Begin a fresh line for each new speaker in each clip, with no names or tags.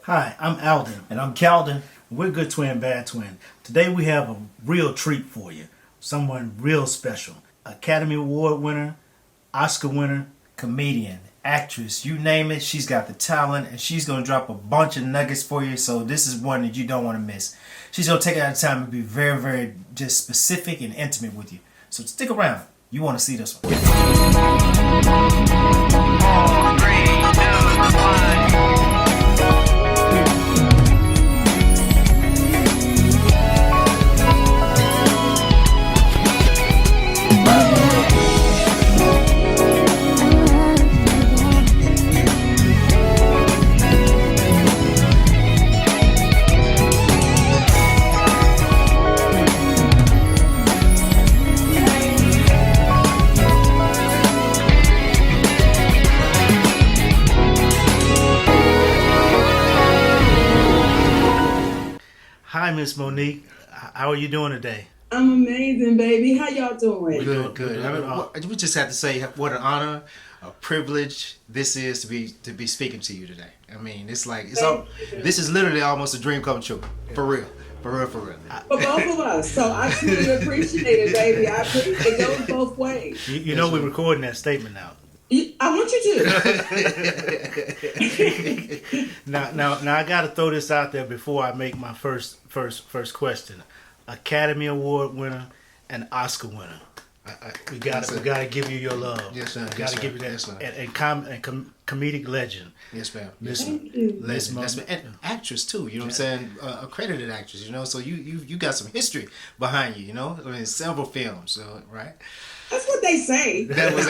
Hi, I'm Alden.
And I'm Calden.
We're Good Twin, Bad Twin. Today we have a real treat for you. Someone real special. Academy Award winner, Oscar winner.
Comedian, actress, you name it, she's got the talent, and she's going to drop a bunch of nuggets for you, so this is one that you don't want to miss. She's going to take out time and be very, very just specific and intimate with you. So stick around. You want to see this one.
3, 2, 1.
Hi, Miss Monique. How are you doing today?
I'm amazing, baby. How y'all doing?
Good. We just have to say what an honor, a privilege this is to be speaking to you today. I mean, this is literally almost a dream come true. For real. For real.
For both of us. So I truly appreciate it, baby. It goes both ways.
You know we're recording that statement now.
I want you
to. Now I got to throw this out there before I make my first question. Academy Award winner and Oscar winner. We got to give you your love.
Yes, sir.
Got to give you that.
Yes,
and comedic legend.
Yes, ma'am.
Thank you.
And actress too. You know what I'm saying? Accredited actress. You know, so you got some history behind you. You know, I mean, several films. So right.
That's what they say.
That's what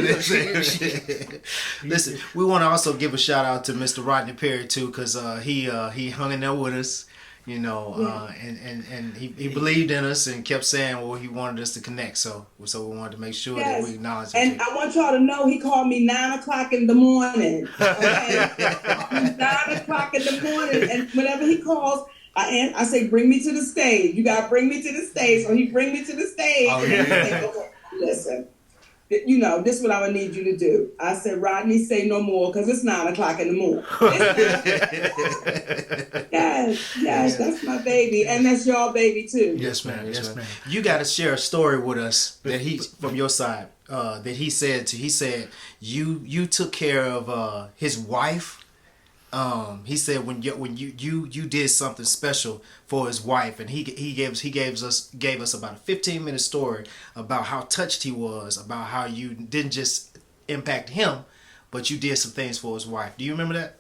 they say. Listen, we want to also give a shout out to Mr. Rodney Perry too, because he hung in there with us, you know, and he believed in us and kept saying, well, he wanted us to connect. So we wanted to make sure that we acknowledge it.
And I want y'all to know he called me 9 o'clock in the morning. Okay? 9 o'clock in the morning, and whenever he calls, I say, bring me to the stage. You got to bring me to the stage. So he bring me to the stage.
Oh,
and
yeah.
say, okay, listen, you know, this is what I would need you to do. I said, Rodney, say no more because it's 9 o'clock in the morning. Yes, that's my baby. And that's y'all baby too.
Yes, ma'am. Yes, ma'am. You got to share a story with us that from your side, that he said you took care of his wife. He said when you did something special for his wife, and he gave us about a 15-minute story about how touched he was, about how you didn't just impact him, but you did some things for his wife. Do you remember that?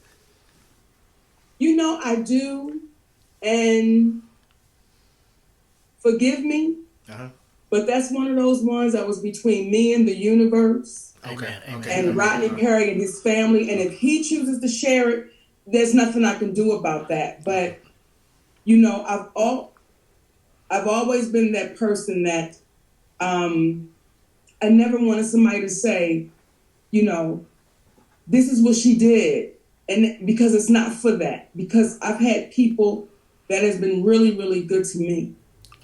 You know, I do, and forgive me, but that's one of those ones that was between me and the universe, and Rodney Perry and his family, and if he chooses to share it, there's nothing I can do about that. But, you know, I've always been that person that I never wanted somebody to say, you know, this is what she did. And because it's not for that. Because I've had people that has been really, really good to me.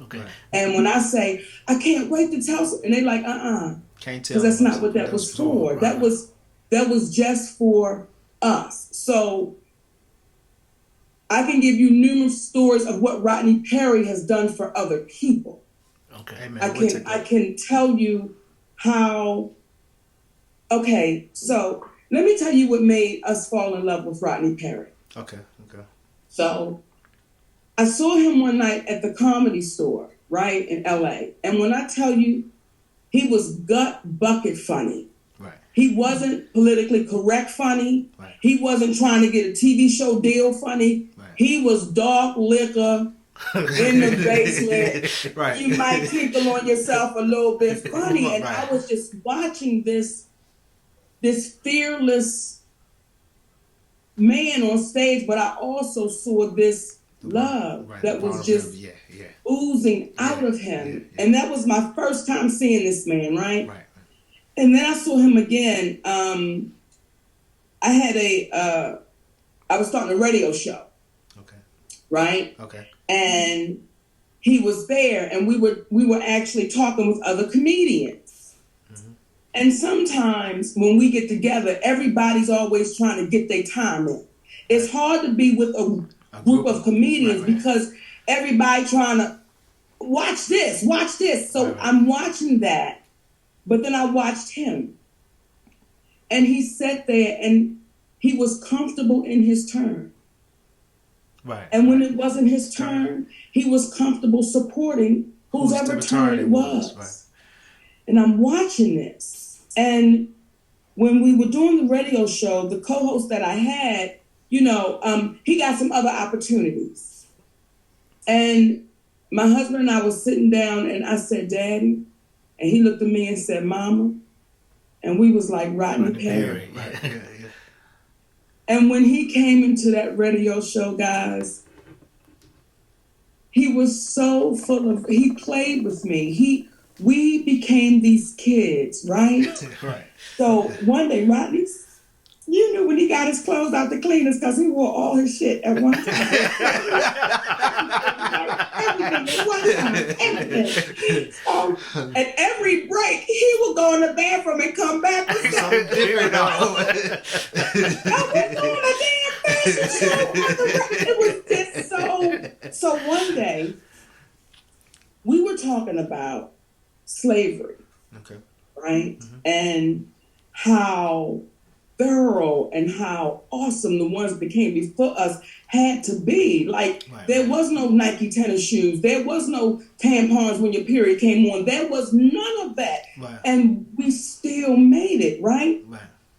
Okay.
And when I say, I can't wait to tell and they like,
Can't tell.
Because that's not what that was for. Right. That was just for us. So I can give you numerous stories of what Rodney Perry has done for other people.
Okay.
I can tell you how. Okay, so let me tell you what made us fall in love with Rodney Perry.
Okay.
So I saw him one night at the Comedy Store, right, in LA. And when I tell you, he was gut bucket funny.
Right.
He wasn't politically correct funny.
Right.
He wasn't trying to get a TV show deal funny. Right. He was dark liquor in the basement.
Right.
You might tinkle on yourself a little bit funny. And
Right.
I was just watching this fearless man on stage, but I also saw this love that was just oozing out of him. Yeah. And that was my first time seeing this man, right?
Right.
And then I saw him again. I was starting a radio show.
Okay.
Right?
Okay.
And he was there, and we were actually talking with other comedians. Mm-hmm. And sometimes when we get together, everybody's always trying to get their time in. It's hard to be with a group of comedians because everybody trying to watch this. So I'm watching that, but then I watched him. And he sat there and he was comfortable in his turn. Right. And when it wasn't his turn, he was comfortable supporting whoever turn it was. Right. And I'm watching this. And when we were doing the radio show, the co-host that I had, he got some other opportunities. And my husband and I was sitting down and I said, Daddy, and he looked at me and said, Mama, and we was like Rodney Perry. Right. Yeah. And when he came into that radio show, guys, he was so he played with me. We became these kids, right? Right. So one day, Rodney, you knew when he got his clothes out the cleaners because he wore all his shit at one time. Everything at one time. Everything. So, at every break, he would go in the bathroom and come back with something different. I was doing a damn fashion show. It was just so one day, we were talking about slavery. Okay. Right? Mm-hmm. And how thorough and how awesome the ones became before us had to be. There was no Nike tennis shoes. There was no tampons when your period came on. There was none of that. Right. And we still made it, right?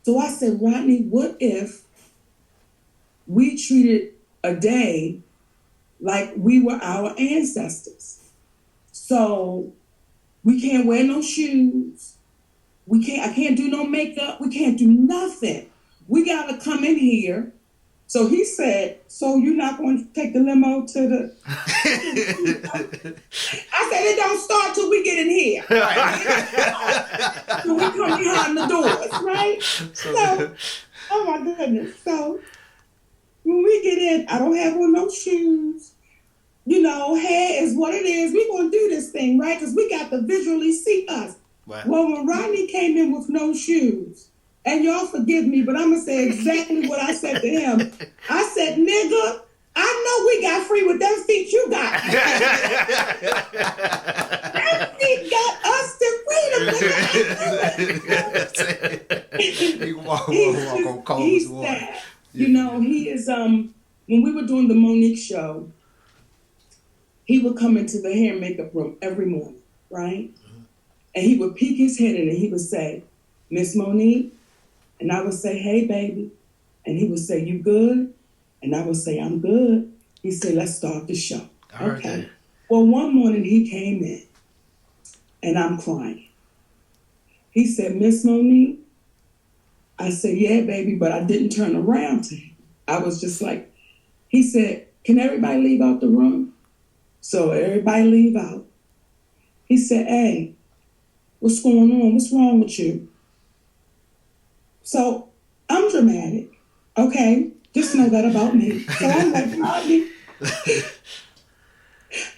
So I said, Rodney, what if we treated a day like we were our ancestors? So we can't wear no shoes. I can't do no makeup. We can't do nothing. We got to come in here. So he said, so you're not going to take the limo to the... I said, it don't start till we get in here. Right? So we come behind the doors, right? So, oh my goodness. So when we get in, I don't have on no shoes. Hair is what it is. We're going to do this thing, right? Because we got to visually see us. Wow. Well, when Rodney came in with no shoes, and y'all forgive me, but I'm going to say exactly what I said to him. I said, nigga, I know we got free with them feet you got. Them feet got us to freedom. He walk on cold water. He is, when we were doing the Monique show, he would come into the hair and makeup room every morning, right? And he would peek his head in and he would say, Miss Monique? And I would say, hey, baby. And he would say, you good? And I would say, I'm good. He said, let's start the show. Okay. Well, one morning he came in and I'm crying. He said, Miss Monique? I said, yeah, baby, but I didn't turn around to him. I was just like, he said, can everybody leave out the room? So everybody leave out. He said, hey, what's going on? What's wrong with you? So I'm dramatic. Okay, just know that about me. So I'm like, Rodney,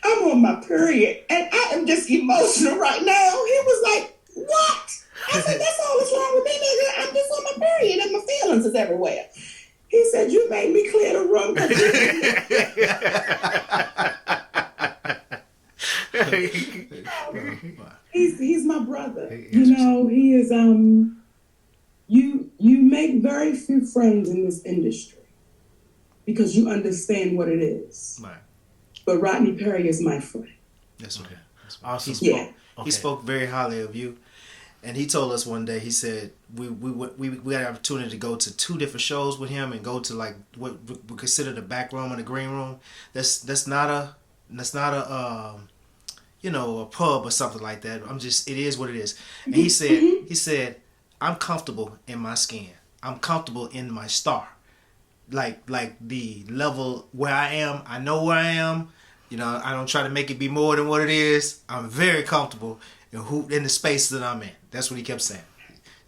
I'm on my period and I am just emotional right now. He was like, what? I said, that's all that's wrong with me, nigga. I'm just on my period and my feelings is everywhere. He said, you made me clear the room. He's my brother. He is you make very few friends in this industry because you understand what it is. Right. But Rodney Perry is my friend.
That's okay. Awesome. He spoke very highly of you. And he told us one day, he said, we had an opportunity to go to 2 different shows with him and go to like what we consider the back room and the green room. That's not a a pub or something like that. It is what it is. And he said, I'm comfortable in my skin. I'm comfortable in my star. Like the level where I am, I know where I am. I don't try to make it be more than what it is. I'm very comfortable in the space that I'm in. That's what he kept saying.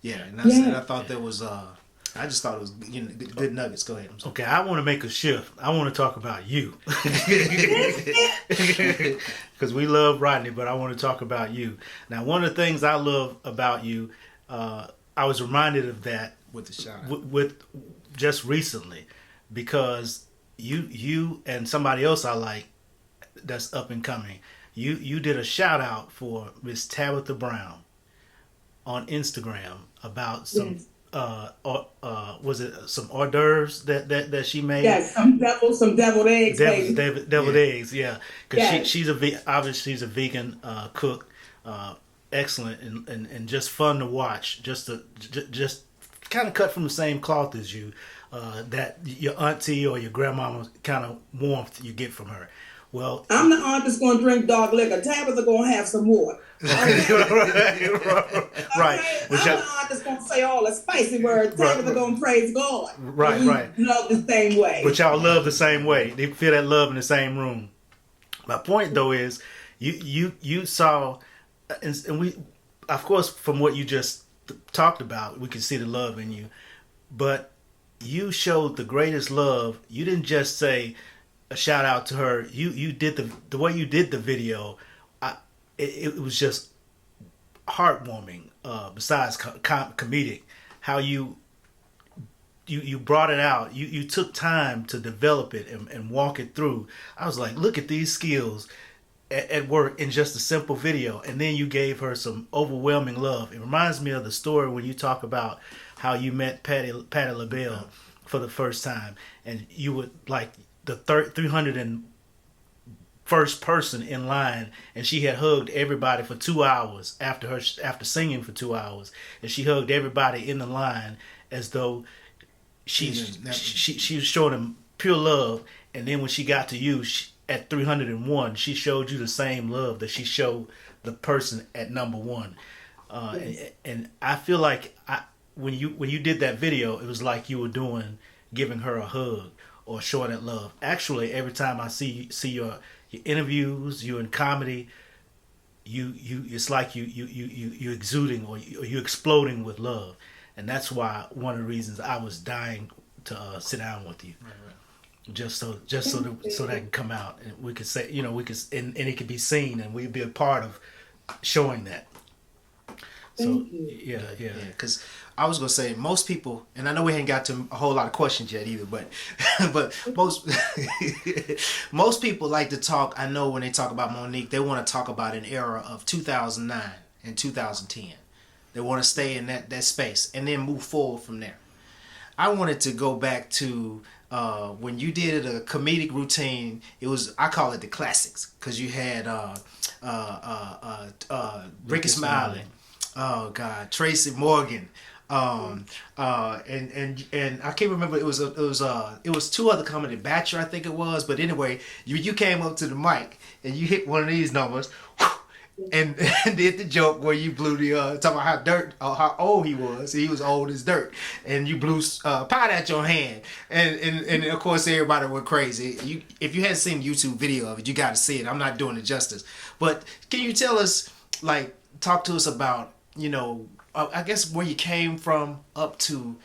Yeah, and I thought that was I just thought it was good nuggets. Go ahead.
Okay, I want to make a shift. I want to talk about you. Because we love Rodney, but I want to talk about you. Now, one of the things I love about you, I was reminded of that
with the shot.
With just recently. because you and somebody else I like that's up and coming. You did a shout out for Miss Tabitha Brown on Instagram about some was it some hors d'oeuvres that she made?
Yes, some deviled eggs.
Deviled eggs, yeah. Because she's obviously she's a vegan cook, excellent and just fun to watch. Just kind of cut from the same cloth as you. That your auntie or your grandmama kind of warmth you get from her. Well,
I'm the aunt that's going to drink dark liquor. Tabitha going to have some more.
Right.
Okay? I'm the aunt that's going to say all the spicy words. Tabitha going to praise God.
Right.
Love the same way.
But y'all love the same way. They feel that love in the same room. My point though is, you saw, and we, of course, from what you just talked about, we can see the love in you. But you showed the greatest love. You didn't just say a shout out to her. You did the way you did the video. It was just heartwarming. Besides comedic, how you brought it out. You took time to develop it and walk it through. I was like, look at these skills at work in just a simple video. And then you gave her some overwhelming love. It reminds me of the story when you talk about how you met Patti LaBelle for the first time, and you would like the 301st person in line, and she had hugged everybody for 2 hours after singing for 2 hours, and she hugged everybody in the line as though she was showing them pure love. And then when she got to you at 301, she showed you the same love that she showed the person at number one. And I feel like when you did that video, it was like you were giving her a hug or showing that love. Actually, every time I see your interviews, you in comedy, you it's like you exuding or you exploding with love, and that's why one of the reasons I was dying to sit down with you, right. just so that can come out and we could say, and it could be seen and we'd be a part of showing that. So yeah.
Because I was gonna say most people, and I know we ain't got to a whole lot of questions yet either, but most people like to talk. I know when they talk about Monique, they want to talk about an era of 2009 and 2010. They want to stay in that space and then move forward from there. I wanted to go back to when you did a comedic routine. I call it the classics, because you had Ricky Smiley. Oh God, Tracy Morgan, and I can't remember. It was two other comedy, Batcher, I think it was. But anyway, you came up to the mic and you hit one of these numbers, and did the joke where you blew the talking about how old he was. He was old as dirt, and you blew pot at your hand, and of course everybody went crazy. If you hadn't seen the YouTube video of it, you got to see it. I'm not doing it justice, but can you tell us, talk to us about, I guess where you came from up to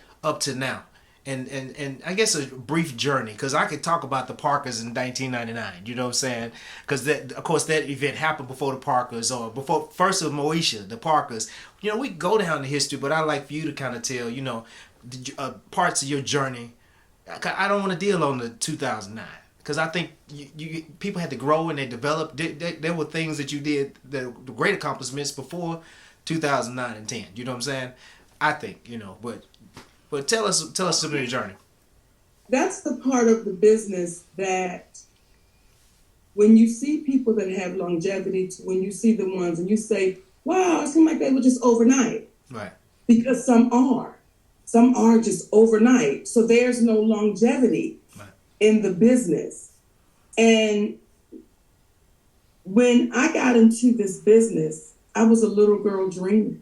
now, and I guess a brief journey, because I could talk about the Parkers in 1999. You know what I'm saying? Because of course that event happened before the Parkers, or before first of Moesha, the Parkers. We could go down the history, but I'd like for you to kind of tell parts of your journey. I don't want to deal on the 2009. Because I think you people had to grow and they developed. There were things that you did, the great accomplishments before 2009 and 10. You know what I'm saying? I think, but tell us some of your journey.
That's the part of the business that when you see people that have longevity, when you see the ones and you say, wow, it seemed like they were just overnight.
Right.
Because some are just overnight. So there's no longevity in the business. And when I got into this business, I was a little girl dreaming.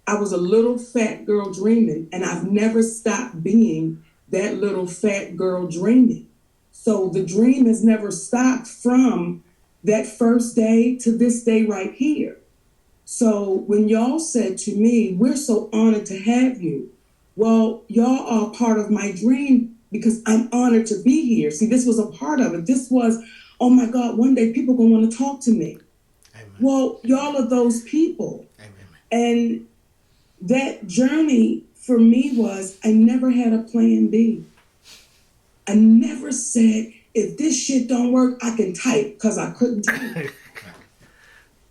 I was a little fat girl dreaming, and I've never stopped being that little fat girl dreaming. So the dream has never stopped from that first day to this day right here. So when y'all said to me, we're so honored to have you. Well, y'all are part of my dream because I'm honored to be here. See, this was a part of it. This was, oh my God, one day people gonna want to talk to me. Amen. Well, y'all are those people. Amen. And that journey for me was, I never had a plan B. I never said, if this shit don't work, I can type, because I couldn't type.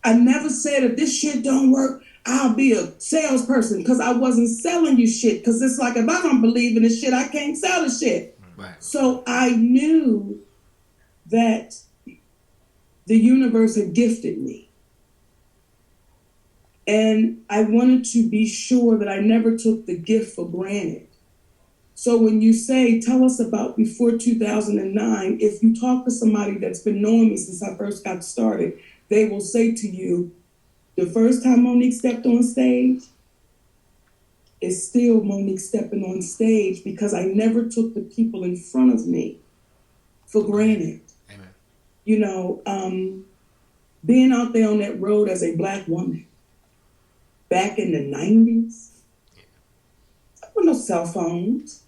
I never said, if this shit don't work, I'll be a salesperson, because I wasn't selling you shit. Because it's like, if I don't believe in this shit, I can't sell the shit.
Right.
So I knew that the universe had gifted me. And I wanted to be sure that I never took the gift for granted. So when you say, tell us about before 2009, if you talk to somebody that's been knowing me since I first got started, they will say to you, the first time Monique stepped on stage is still Monique stepping on stage, because I never took the people in front of me for granted.
Amen.
You know, being out there on that road as a Black woman back in the 90s, there were no cell phones.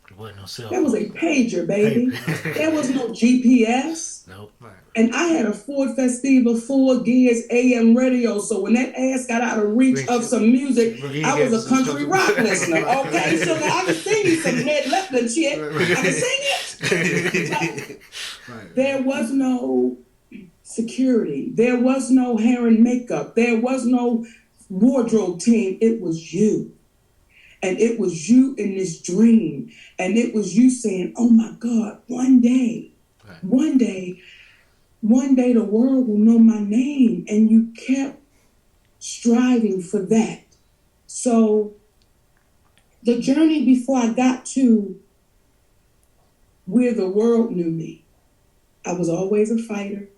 There was a pager, baby. There was no GPS.
Nope.
And I had a Ford Festiva 4 gears AM radio, so when that ass got out of reach of some music, I was a country rock listener, okay? So I could sing you some Ned Leppard shit. I could sing it. There was no security. There was no hair and makeup. There was no wardrobe team. It was you. And it was you in this dream. And it was you saying, oh my God, one day the world will know my name. And you kept striving for that. So the journey before I got to where the world knew me, I was always a fighter.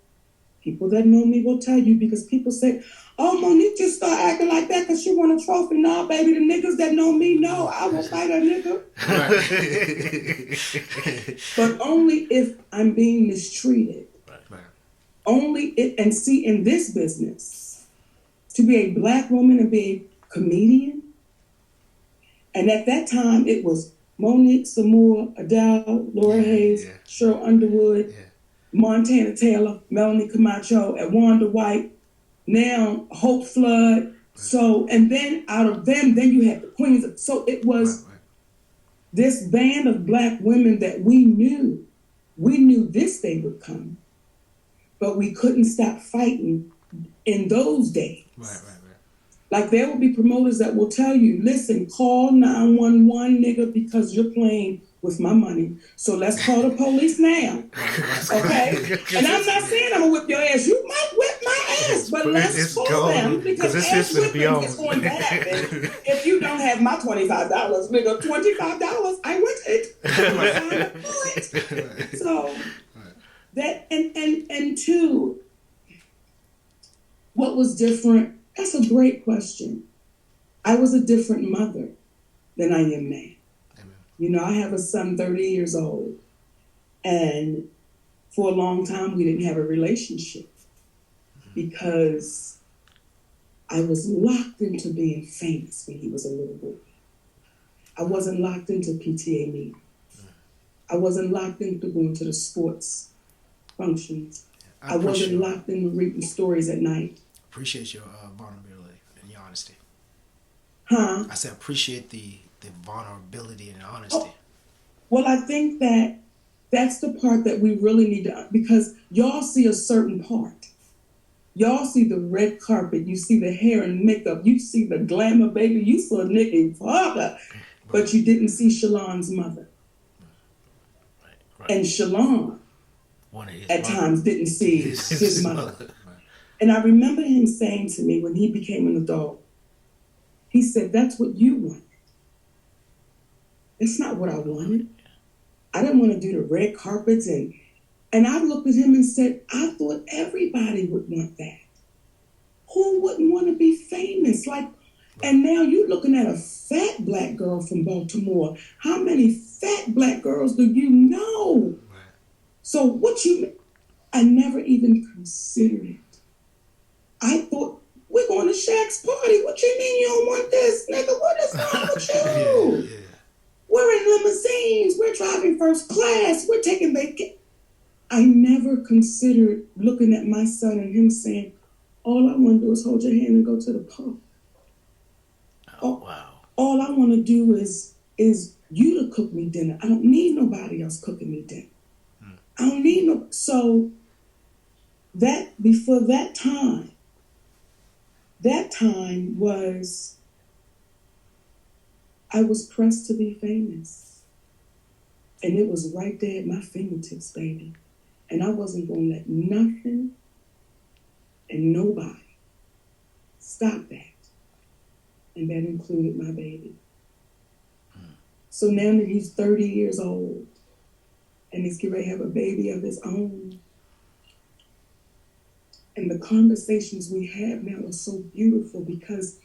People that know me will tell you, because people say, oh, Monique just start acting like that because she won a trophy. No, baby, the niggas that know me know I will fight a nigga. But only if I'm being mistreated.
Right.
Only if, and see, in this business, to be a Black woman and be a comedian, and at that time it was Monique, Samora, Adele, Laura Hayes, Cheryl Underwood, Montana Taylor, Melanie Camacho, and Wanda White, now Hope Flood. So, and then out of them, then you had the Queens. So it was this band of Black women that we knew this day would come, but we couldn't stop fighting in those days.
Right.
Like, there will be promoters that will tell you, listen, call 911, nigga, because you're playing with my money. So let's call the police now. Okay? And I'm not saying I'm going to whip your ass. You might whip my ass, but let's call them, because ass whipping is going to happen if you don't have my $25, nigga. $25, I want it. So that, and two, what was different? That's a great question. I was a different mother than I am now. Amen. You know, I have a son 30 years old. And for a long time, we didn't have a relationship because I was locked into being famous when he was a little boy. I wasn't locked into PTA meetings. I wasn't locked into going to the sports functions. I wasn't locked into reading stories at night.
Appreciate your vulnerability and your honesty.
Huh?
I said appreciate the vulnerability and honesty.
Well, I think that's the part that we really need to, because y'all see a certain part. Y'all see the red carpet, you see the hair and makeup, you see the glamour, baby, you saw Nick and father, but you didn't see Shalon's mother. Right. And Shalon at times didn't see his mother. And I remember him saying to me when he became an adult, he said, that's what you wanted. It's not what I wanted. I didn't want to do the red carpets. And I looked at him and said, I thought everybody would want that. Who wouldn't want to be famous? And now you're looking at a fat Black girl from Baltimore. How many fat Black girls do you know? So I never even considered it. I thought, we're going to Shaq's party. What you mean you don't want this? Nigga, what is wrong with you? We're in limousines. We're driving first class. We're taking vacation. I never considered looking at my son and him saying, all I want to do is hold your hand and go to the park. Wow. All I want to do is you to cook me dinner. I don't need nobody else cooking me dinner. I don't need no. So that before that time was, I was pressed to be famous. And it was right there at my fingertips, baby. And I wasn't going to let nothing and nobody stop that. And that included my baby. So now that he's 30 years old and he's getting ready to have a baby of his own, and the conversations we have now are so beautiful because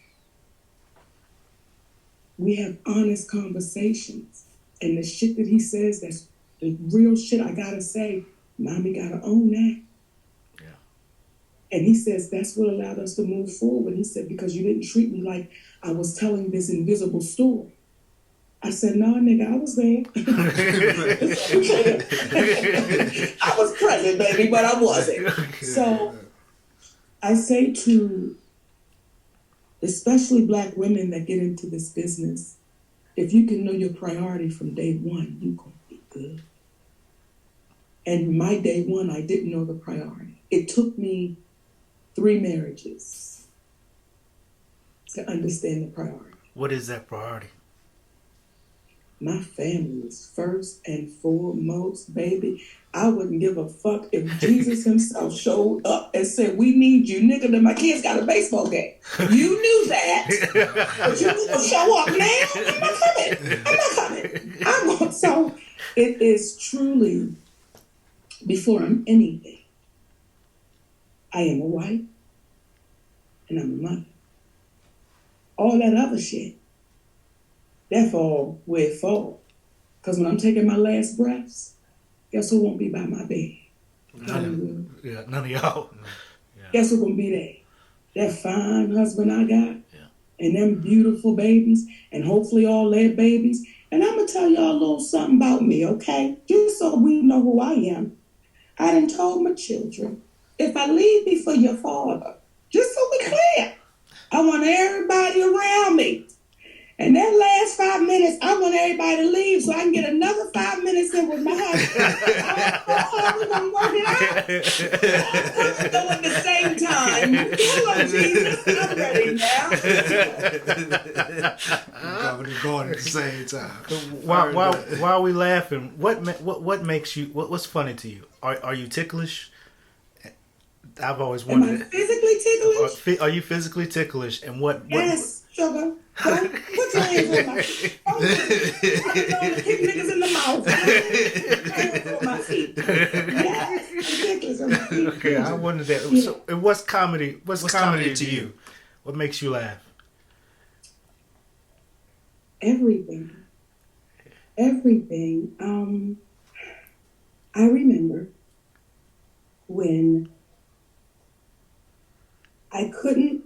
we have honest conversations. And the shit that he says, that's the real shit I gotta say, mommy gotta own that.
Yeah.
And he says that's what allowed us to move forward. He said, because you didn't treat me like I was telling this invisible story. I said, no, nigga, I was there. I was present, baby, but I wasn't. So I say to especially Black women that get into this business, if you can know your priority from day one, you're going to be good. And my day one, I didn't know the priority. It took me 3 marriages to understand the priority.
What is that priority?
My family was first and foremost, baby. I wouldn't give a fuck if Jesus himself showed up and said, we need you, nigga, that my kids got a baseball game. You knew that, but you gonna show up now? I'm not coming. So it is truly, before I'm anything, I am a wife and I'm a mother. All that other shit, that fall where it fall. Because when I'm taking my last breaths, guess who won't be by my bed?
None of y'all.
Yeah. Guess who gonna be there? That fine husband I got, and them beautiful babies, and hopefully all their babies. And I'm gonna tell y'all a little something about me, okay? Just so we know who I am. I done told my children, if I leave before your father, just so we clear, I want everybody around me. And that last 5 minutes, I want everybody to leave so I can get another 5 minutes in with my husband. I don't know how we're going to work it out. I'm going at the same time. Hello, Jesus. I'm ready now.
We're going at the same time.
While we laughing, what makes you, what's funny to you? Are you ticklish? I've always wondered.
Am I physically ticklish?
Are you physically ticklish? And what
yes, sugar. Don't put your hands on my feet. Don't kick niggas in the mouth. Hands on my feet. Yes, ticklish on my feet.
Okay, I wondered that. Yeah. So, what's comedy? What's comedy to you? What makes you laugh?
Everything. I remember when I couldn't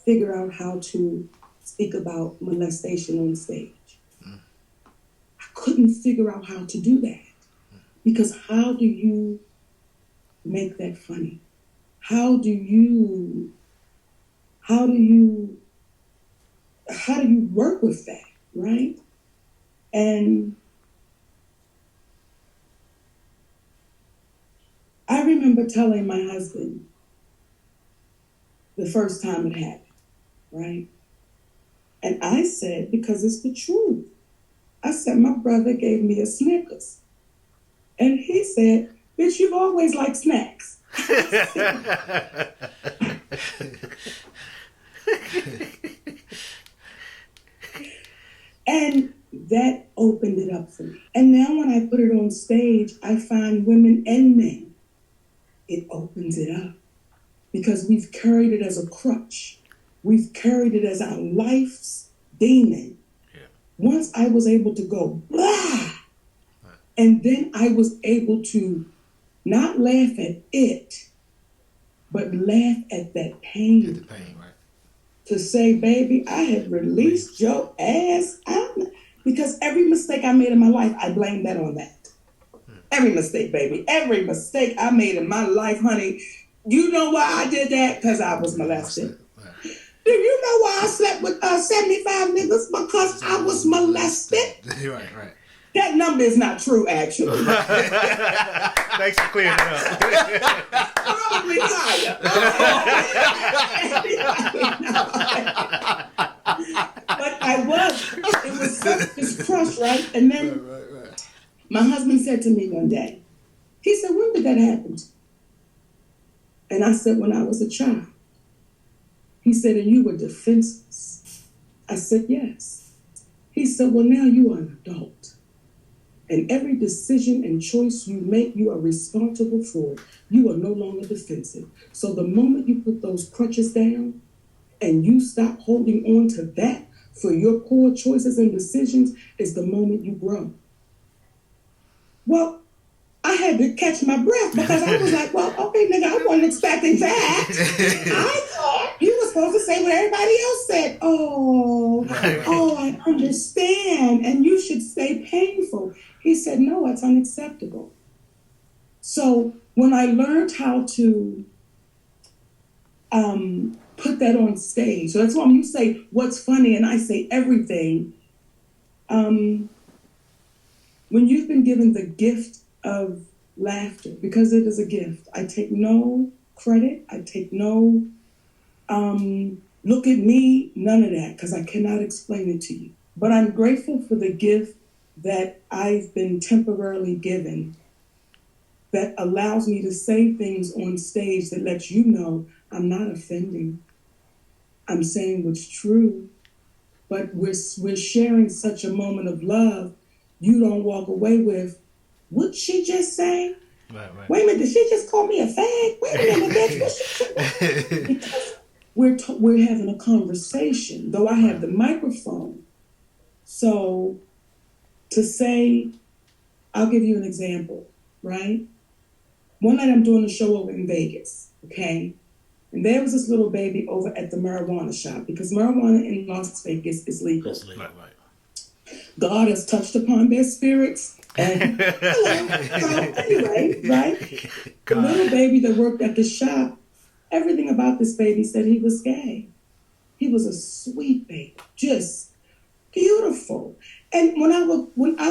figure out how to speak about molestation on stage. I couldn't figure out how to do that. Because how do you make that funny? How do you work with that, right? And I remember telling my husband the first time it happened, right? And I said, because it's the truth, I said, my brother gave me a Snickers. And he said, bitch, you've always liked snacks. And that opened it up for me. And now when I put it on stage, I find women and men. It opens it up. Because we've carried it as a crutch. We've carried it as our life's demon. Yeah. Once I was able to go, blah, and then I was able to not laugh at it, but laugh at that pain.
Get the pain, right?
To say, baby, I have released your ass out. Because every mistake I made in my life, I blame that on that. Every mistake, baby. Every mistake I made in my life, honey. You know why I did that? Because I was molested. Do you know why I slept with 75 niggas? Because I was molested.
Right.
That number is not true, actually.
Thanks for clearing it up.
Probably higher. But it was such this crush, right? And then my husband said to me one day, he said, when did that happen? And I said, when I was a child. He said, and you were defenseless. I said, yes. He said, well, now you are an adult. And every decision and choice you make, you are responsible for it. You are no longer defensive. So the moment you put those crutches down and you stop holding on to that for your poor choices and decisions is the moment you grow. Well, I had to catch my breath because I was like, well, okay, nigga, I wasn't expecting that. I thought you were supposed to say what everybody else said. Oh, I understand. And you should say painful. He said, no, it's unacceptable. So when I learned how to put that on stage, so that's why when you say what's funny and I say everything, when you've been given the gift of laughter, because it is a gift, I take no credit, I take no look at me, none of that, because I cannot explain it to you. But I'm grateful for the gift that I've been temporarily given that allows me to say things on stage that lets you know I'm not offending. I'm saying what's true, but we're sharing such a moment of love. You don't walk away with, what'd she just say?
Right.
Wait a minute, did she just call me a fag? Wait a minute, bitch, what she because we're having a conversation, though I have the microphone. So to say, I'll give you an example, right? One night I'm doing a show over in Vegas, okay? And there was this little baby over at the marijuana shop because marijuana in Las Vegas is legal.
That's legal, right.
God has touched upon their spirits. And so anyway, right? The little baby that worked at the shop, everything about this baby said he was gay. He was a sweet baby, just beautiful. And when I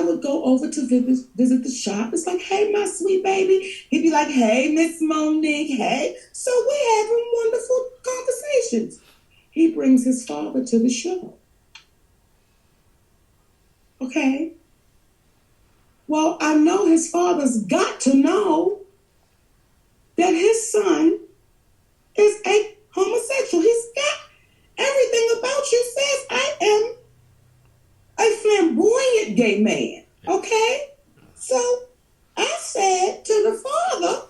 would go over to visit the shop, it's like, hey, my sweet baby. He'd be like, hey, Miss Monique, hey. So we're having wonderful conversations. He brings his father to the show. Okay. Well, I know his father's got to know that his son is a homosexual. He's got everything about you says I am a flamboyant gay man. Okay? So I said to the father,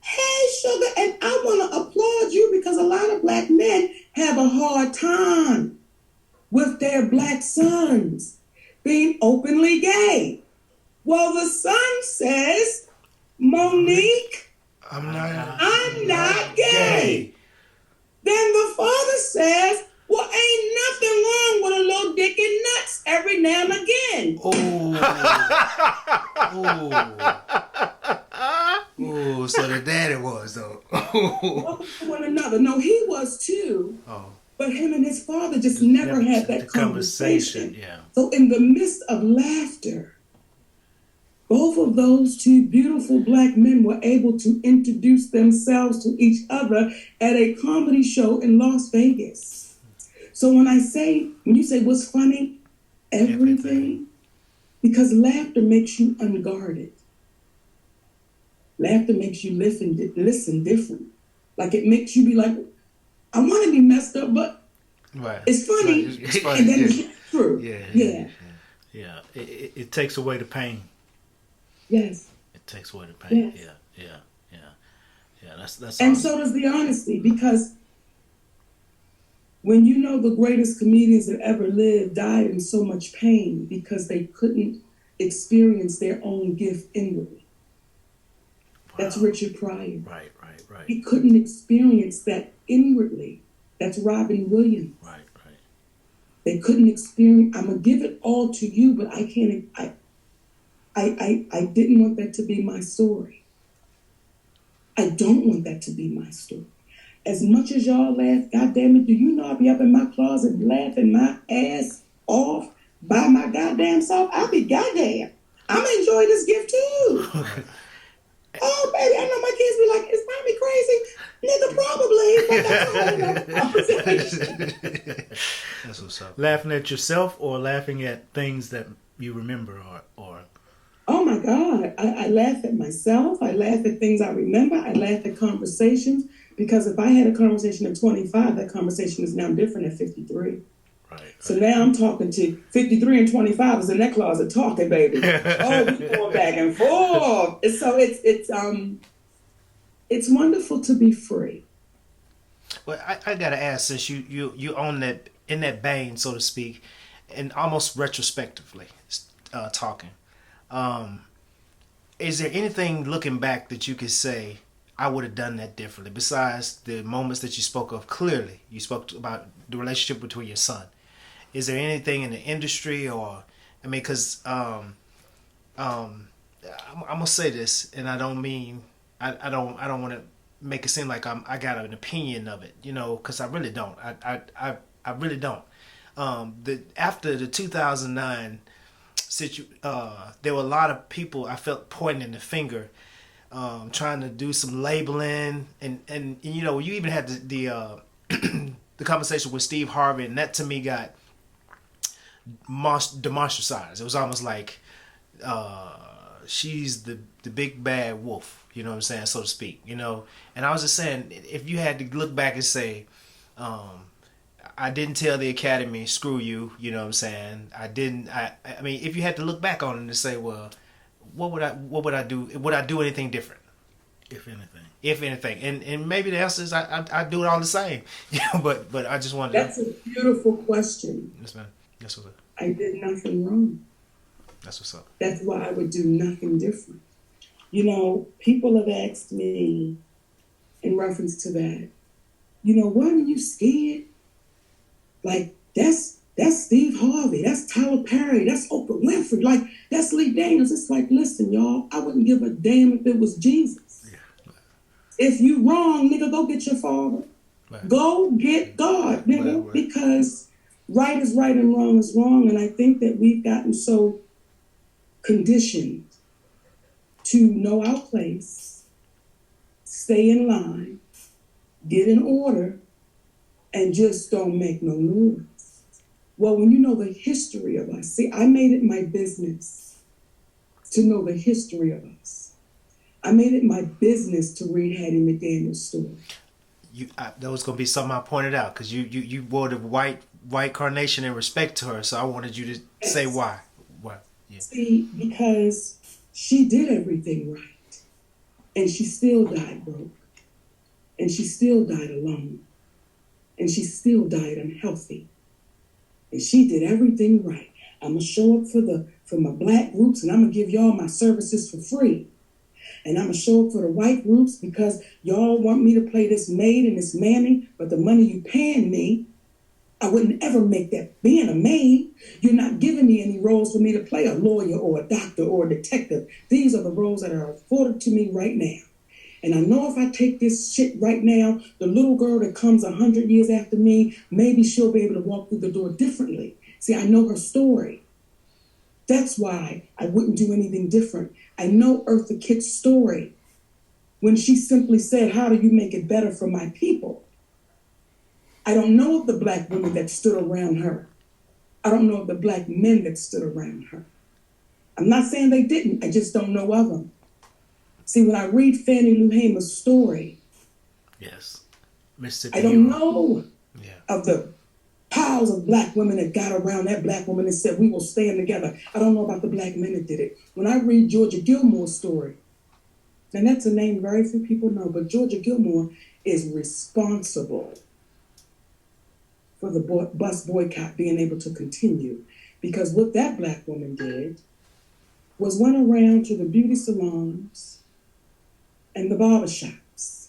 hey, sugar, and I want to applaud you because a lot of black men have a hard time with their black sons being openly gay. Well, the son says, Monique,
I'm
not gay. Then the father says, well, ain't nothing wrong with a little dick and nuts every now and again.
Oh, so the daddy was, though.
One another. No, he was too.
Oh.
But him and his father just never had that conversation.
Yeah.
So in the midst of laughter, both of those two beautiful black men were able to introduce themselves to each other at a comedy show in Las Vegas. So when you say what's funny, everything, because laughter makes you unguarded. Laughter makes you listen different. Like it makes you be like, I want to be messed up, but it's funny.
It's funny.
And then it's true.
Yeah. It takes away the pain.
Yes.
It takes away the pain.
Yes.
Yeah. That's
and
awesome.
so does the honesty, because when you know the greatest comedians that ever lived died in so much pain because they couldn't experience their own gift inwardly. Wow. That's Richard Pryor.
Right.
He couldn't experience that inwardly. That's Robin Williams.
Right.
They couldn't experience, I'm going to give it all to you, but I can't, I didn't want that to be my story. I don't want that to be my story. As much as y'all laugh, God damn it, do you know I'll be up in my closet laughing my ass off? by my goddamn self, I'll be goddamn. I'm enjoying this gift too. Oh, baby, I know my kids be like, is mommy crazy? Nigga, probably. But that's all.
That's what's up. Laughing at yourself or laughing at things that you remember or...
Oh, my God. I laugh at myself. I laugh at things I remember. I laugh at conversations. Because if I had a conversation at 25, that conversation is now different at 53.
Right.
So now I'm talking to 53 and 25 is in that closet talking, baby. Oh, we going back and forth. And so it's wonderful to be free.
Well, I gotta ask, since you own that in that vein, so to speak, and almost retrospectively talking, is there anything looking back that you could say I would have done that differently? Besides the moments that you spoke of clearly, you spoke about the relationship between your son. Is there anything in the industry, or I mean, because I'm gonna say this, and I don't mean I don't want to make it seem like I got an opinion of it, you know, because I really don't. I really don't. After the 2009 there were a lot of people I felt pointing the finger, trying to do some labeling, and you know, you even had the conversation with Steve Harvey, and that to me got demonstratize. It was almost like she's the big bad wolf, you know what I'm saying, so to speak, you know. And I was just saying, if you had to look back and say, I didn't tell the Academy, screw you, you know what I'm saying, I mean, if you had to look back on it and say, well, what would I do? Would I do anything different? If anything, and maybe the answer is I do it all the same, you know. But I just wanted.
That's a beautiful question.
Yes, ma'am. That's what's up.
I did nothing wrong.
That's what's up.
That's why I would do nothing different. You know, people have asked me in reference to that, you know, weren't you scared? Like, that's Steve Harvey, that's Tyler Perry, that's Oprah Winfrey, like, that's Lee Daniels. It's like, listen, y'all, I wouldn't give a damn if it was Jesus. Yeah. If you wrong, nigga, go get your father. Right. Go get God, nigga, right. Because right is right and wrong is wrong. And I think that we've gotten so conditioned to know our place, stay in line, get in order, and just don't make no noise. Well, when you know the history of us, see, I made it my business to know the history of us. I made it my business to read Hattie McDaniel's story.
That was going to be something I pointed out, because you wore the white carnation in respect to her, so I wanted you to say why. Why? Yeah.
See, because she did everything right, and she still died broke, and she still died alone, and she still died unhealthy, and she did everything right. I'm gonna show up for my black groups, and I'm gonna give y'all my services for free. And I'm going to show up for the white groups because y'all want me to play this maid and this mammy, but the money you paying me, I wouldn't ever make that being a maid. You're not giving me any roles for me to play a lawyer or a doctor or a detective. These are the roles that are afforded to me right now. And I know if I take this shit right now, the little girl that comes 100 years after me, maybe she'll be able to walk through the door differently. See, I know her story. That's why I wouldn't do anything different. I know Eartha Kitt's story when she simply said, how do you make it better for my people? I don't know of the black women that stood around her. I don't know of the black men that stood around her. I'm not saying they didn't. I just don't know of them. See, when I read Fannie Lou Hamer's story,
yes, Mississippi,
I don't know of the piles of black women that got around that black woman and said, we will stand together. I don't know about the black men that did it. When I read Georgia Gilmore's story, and that's a name very few people know, but Georgia Gilmore is responsible for the bus boycott being able to continue. Because what that black woman did was went around to the beauty salons and the barbershops.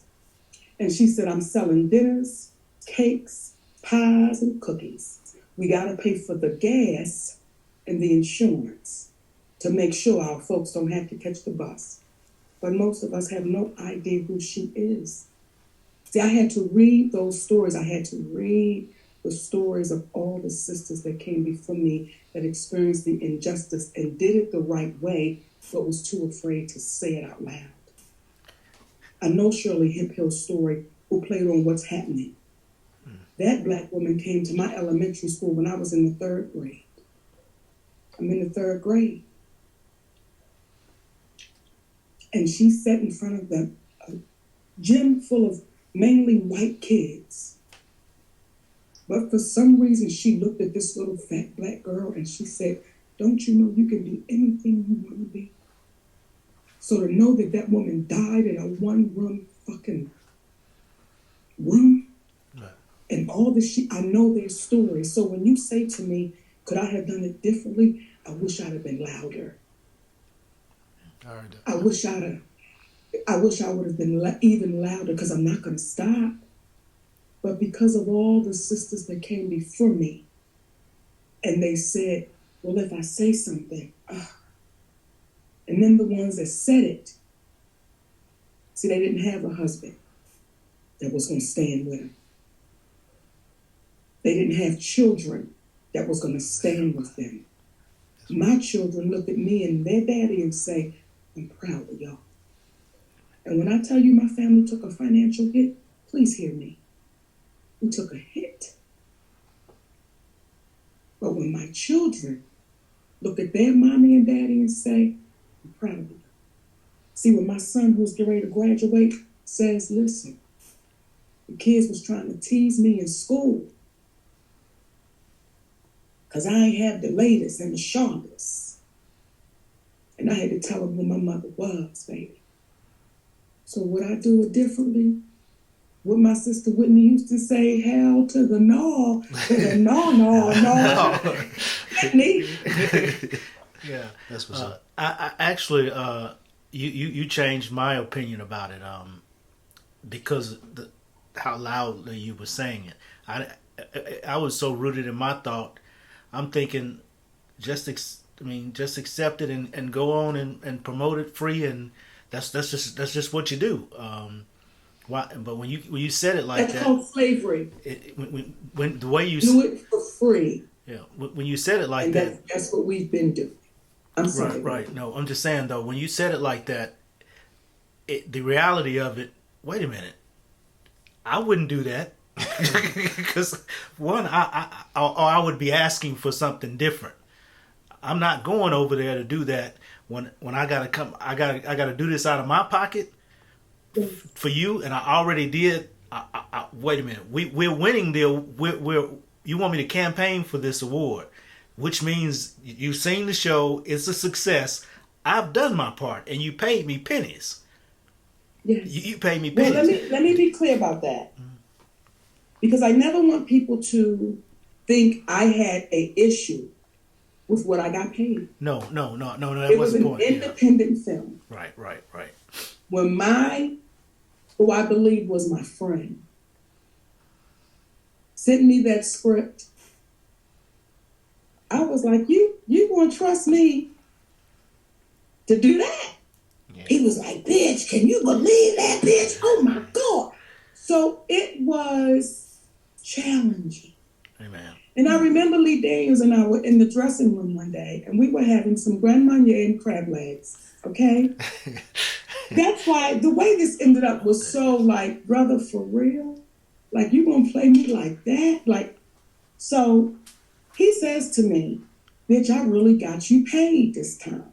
And she said, I'm selling dinners, cakes, pies, and cookies. We got to pay for the gas and the insurance to make sure our folks don't have to catch the bus. But most of us have no idea who she is. See, I had to read those stories. I had to read the stories of all the sisters that came before me that experienced the injustice and did it the right way, but was too afraid to say it out loud. I know Shirley Hemphill's story, who played on What's Happening. That black woman came to my elementary school when I was in the 3rd grade. I'm in the 3rd grade. And she sat in front of a gym full of mainly white kids. But for some reason, she looked at this little fat black girl and she said, don't you know you can be anything you want to be? So to know that that woman died in a 1-room fucking room, and all this shit, I know their stories. So when you say to me, could I have done it differently? I wish I'd have been louder. I wish I would have been even louder, because I'm not going to stop. But because of all the sisters that came before me, and they said, well, if I say something, and then the ones that said it, see, they didn't have a husband that was going to stand with them. They didn't have children that was going to stand with them. My children look at me and their daddy and say, I'm proud of y'all. And when I tell you my family took a financial hit, please hear me. We took a hit. But when my children look at their mommy and daddy and say, I'm proud of you. See, when my son, who's getting ready to graduate, says, listen, the kids was trying to tease me in school because I ain't have the latest and the sharpest. And I had to tell them who my mother was, baby. So would I do it differently? Would my sister Whitney Houston say, hell to the no, no. Whitney.
Yeah.
That's what's up.
I actually, you changed my opinion about it because how loudly you were saying it. I was so rooted in my thought. I'm thinking, just accept it and go on and promote it free, and that's just what you do. Why? But when you said it like
that's called slavery.
When the way you
do it for free.
Yeah. When you said it like
and
that,
that's what we've been doing. I'm sorry.
Right. No, I'm just saying though, when you said it like that, the reality of it. Wait a minute. I wouldn't do that. Because one, I would be asking for something different. I'm not going over there to do that when I gotta come. I gotta do this out of my pocket for you, and I already did. Wait a minute. We're winning the. You want me to campaign for this award, which means you've seen the show. It's a success. I've done my part, and you paid me pennies.
Yes.
You paid me pennies.
Well, let me be clear about that. Because I never want people to think I had an issue with what I got paid.
No. That
it was
wasn't
an
the point.
independent film.
Right.
When who I believe was my friend, sent me that script, I was like, you gonna trust me to do that? Yeah. He was like, bitch, can you believe that, bitch? Oh my God. So it was challenging.
Amen.
And I remember Lee Daniels and I were in the dressing room one day, and we were having some Grand Marnier and crab legs, okay? That's why the way this ended up was so like, brother, for real? Like, you gonna play me like that? Like, so he says to me, bitch, I really got you paid this time.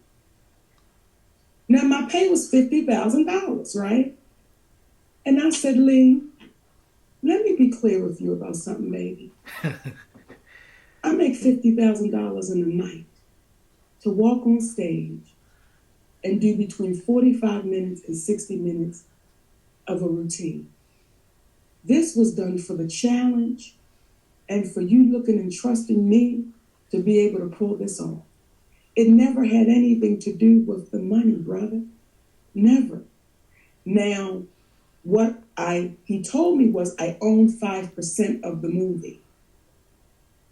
Now, my pay was $50,000, right? And I said, Lee, let me be clear with you about something, baby. I make $50,000 in a night to walk on stage and do between 45 minutes and 60 minutes of a routine. This was done for the challenge and for you looking and trusting me to be able to pull this off. It never had anything to do with the money, brother. Never. Now, what he told me was I own 5% of the movie.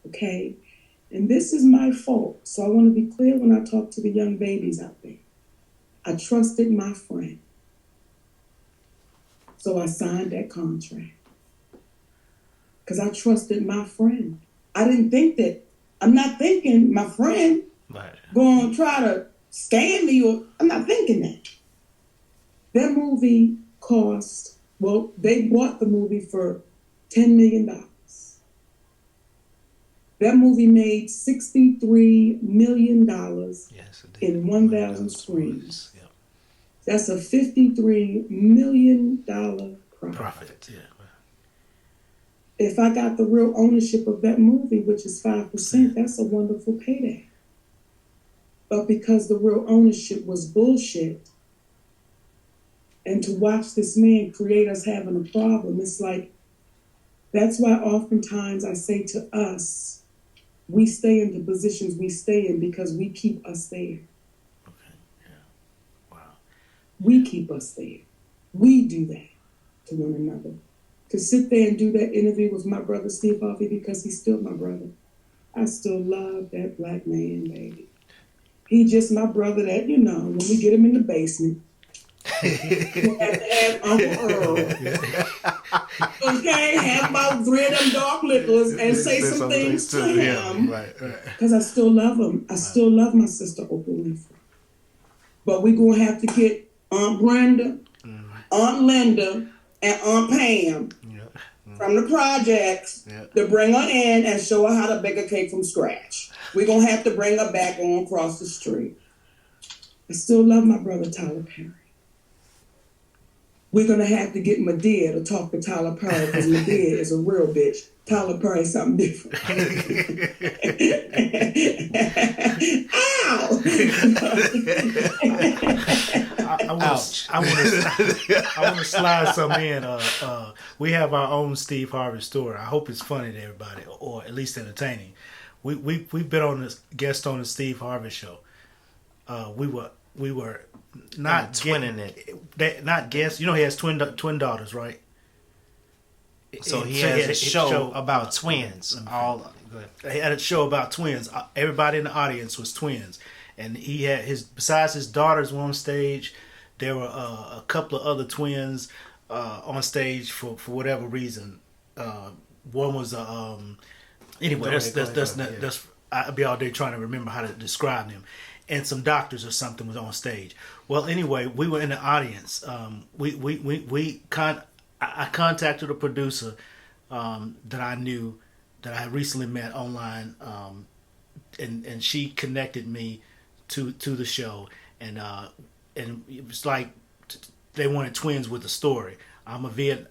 Okay? And this is my fault. So I want to be clear when I talk to the young babies out there. I trusted my friend. So I signed that contract. because I trusted my friend. I didn't think that. I'm not thinking my friend going to try to scam me, or I'm not thinking that. That movie cost, well, they bought the movie for $10 million. That movie made $63 million in 1,000 screens.
Yep.
That's a $53 million profit.
Yeah.
If I got the real ownership of that movie, which is 5%, that's a wonderful payday. But because the real ownership was bullshit, and to watch this man create us having a problem, it's like, that's why oftentimes I say to us, we stay in the positions we stay in because we keep us there.
Okay, yeah. Wow.
We keep us there. We do that to one another. To sit there and do that interview with my brother Steve Harvey, because he's still my brother. I still love that black man, baby. He just my brother that, when we get him in the basement, we have to have Uncle Earl. Okay, have about 3 of them dark liquors and say some things to him.
Right.
Because I still love him. I still love my sister Oprah Winfrey. But we're going to have to get Aunt Brenda, Aunt Linda, and Aunt Pam from the projects to bring her in and show her how to bake a cake from scratch. We're going to have to bring her back on across the street. I still love my brother Tyler Perry. We're going to have to get Madea to talk to Tyler Perry because Madea is a real bitch. Tyler Perry is something different. Ow!
I want to slide some in. We have our own Steve Harvey story. I hope it's funny to everybody, or at least entertaining. We've been on this guest on the Steve Harvey show. We were not
twinning it.
Not guests. He has twin daughters, right?
So he has a show about twins. Go ahead.
He had a show about twins. Everybody in the audience was twins, and he had besides his daughters were on stage. There were a couple of other twins on stage for whatever reason. One was anyway. That's I'll be all day trying to remember how to describe them. And some doctors or something was on stage. Well, anyway, we were in the audience. I contacted a producer that I knew, that I had recently met online, and she connected me to the show, and it was like they wanted twins with a story. I'm a veteran.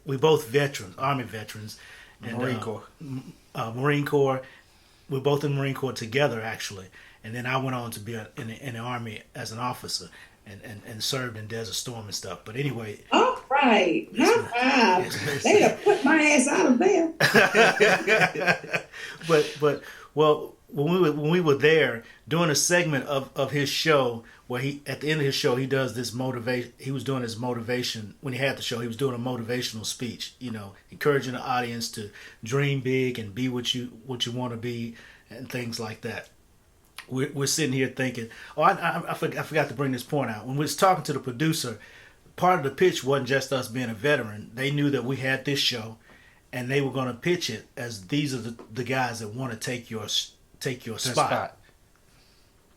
We both veterans, Army veterans, and Marine Corps. We're both in the Marine Corps together, actually. And then I went on to be in the Army as an officer and served in Desert Storm and stuff. But anyway.
All right. High five. They have put my ass out of there.
But when we were there, doing a segment of his show, where at the end of his show, he does this motivation. He was doing his motivation. When he had the show, he was doing a motivational speech, encouraging the audience to dream big and be what you want to be and things like that. We're sitting here thinking, I forgot to bring this point out. When we was talking to the producer, part of the pitch wasn't just us being a veteran. They knew that we had this show, and they were going to pitch it as these are the guys that want to take your spot.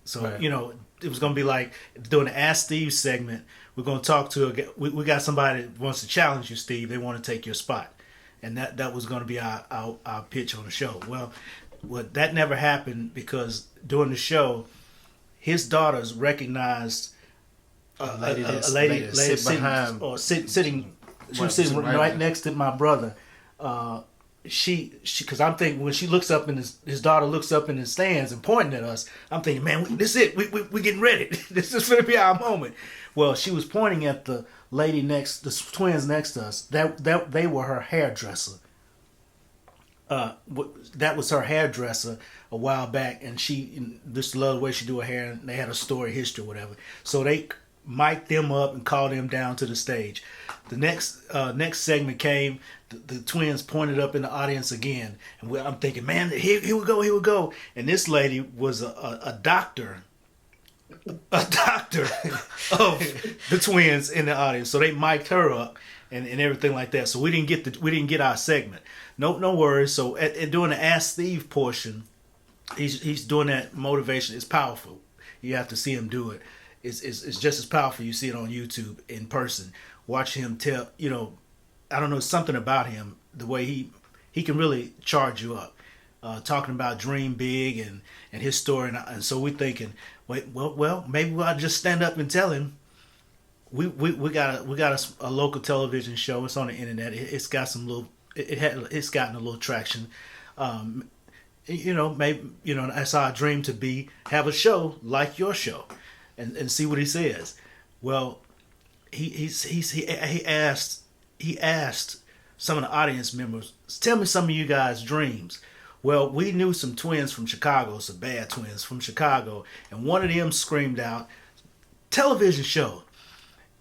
So,
right.
It was going to be like doing the Ask Steve segment. We're going to talk to we got somebody that wants to challenge you, Steve. They want to take your spot. And that was going to be our pitch on the show. Well, that never happened because during the show, his daughters recognized a lady sitting right next to my brother. She because I'm thinking when she looks up and his daughter looks up in the stands and pointing at us, I'm thinking, man, this is it. We getting ready. This is going to be our moment. Well, she was pointing at the the twins next to us. That they were her hairdresser. That was her hairdresser a while back, and she just loved the way she do her hair. And they had a story history or whatever, so they mic'd them up and called them down to the stage. The next segment came. The twins pointed up in the audience again, and I'm thinking, man, here we go. And this lady was a doctor of the twins in the audience. So they mic'd her up, and everything like that. So we didn't get our segment. No worries. So during the Ask Steve portion, he's doing that motivation. It's powerful. You have to see him do it. It's just as powerful. You see it on YouTube in person. Watch him tell. I don't know, something about him. The way he can really charge you up. Talking about dream big and his story, and so we're thinking, well, maybe I'll just stand up and tell him. We got a local television show. It's on the internet. It's got it's gotten a little traction. Maybe that's our dream to have a show like your show, and see what he says. Well, he asked some of the audience members, tell me some of you guys' dreams. Well, we knew some twins from Chicago, some bad twins from Chicago, and one of them screamed out, television show.